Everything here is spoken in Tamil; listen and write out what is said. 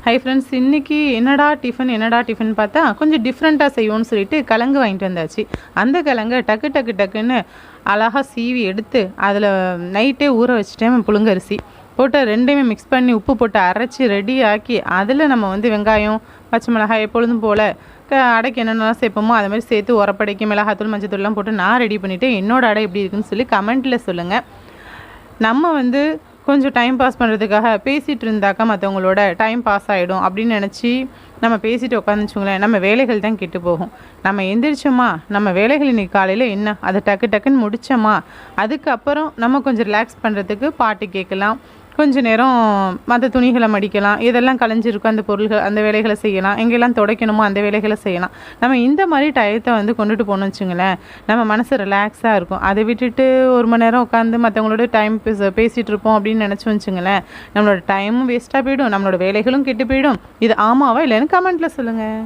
ஹை ஃப்ரெண்ட்ஸ், இன்றைக்கி என்னடா டிஃபன் பார்த்தா கொஞ்சம் டிஃப்ரெண்ட்டாக செய்வோம்னு சொல்லிட்டு கிழங்கு வாங்கிட்டு வந்தாச்சு. அந்த கிழங்கை டக்குன்னு அழகாக சீவி எடுத்து அதில் நைட்டே ஊற வச்சுட்டேன். புழுங்கரிசி போட்டு ரெண்டையுமே மிக்ஸ் பண்ணி உப்பு போட்டு அரைச்சி ரெடி ஆக்கி அதில் நம்ம வெங்காயம், பச்சை மிளகாய் எப்பொழுதும் போல் அடைக்கு என்னென்னலாம் சேர்ப்போமோ அதை மாதிரி சேர்த்து உரப்படைக்கு மிளகாத்தூள், மஞ்சத்தூள்லாம் போட்டு நான் ரெடி பண்ணிவிட்டேன். என்னோடய அடை எப்படி இருக்குன்னு சொல்லி கமெண்ட்டில் சொல்லுங்கள். நம்ம கொஞ்சம் டைம் பாஸ் பண்ணுறதுக்காக பேசிகிட்டு இருந்தாக்கா மற்றவங்களோட டைம் பாஸ் ஆகிடும் அப்படின்னு நினச்சி நம்ம பேசிட்டு உட்காந்துச்சுங்களேன், நம்ம வேலைகள் தான் கெட்டு போகும். நம்ம எந்திரிச்சோமா, நம்ம வேலைகள் இன்றைக்கி காலையில் என்ன அதை டக்குன்னு முடித்தோமா, அதுக்கப்புறம் நம்ம கொஞ்சம் ரிலாக்ஸ் பண்ணுறதுக்கு பாட்டு கேட்கலாம், கொஞ்சம் நேரம் மற்ற துணிகளை மடிக்கலாம், இதெல்லாம் கலைஞ்சிருக்கும் அந்த பொருள்கள், அந்த வேலைகளை செய்யலாம், எங்கெல்லாம் துடைக்கணுமோ அந்த வேலைகளை செய்யலாம். நம்ம இந்த மாதிரி டயத்தை கொண்டுட்டு போகணும்னு வச்சுங்களேன், நம்ம மனசு ரிலாக்ஸாக இருக்கும். அதை விட்டுட்டு 1 மணி நேரம் உட்காந்து மற்றவங்களோட டைம் பேசிகிட்டு இருப்போம் அப்படின்னு நினச்சி வச்சுங்களேன், நம்மளோட டைமும் வேஸ்ட்டாக போயிடும், நம்மளோட வேலைகளும் கெட்டு போயிடும். இது ஆமாவா இல்லைன்னு கமெண்ட்டில் சொல்லுங்கள்.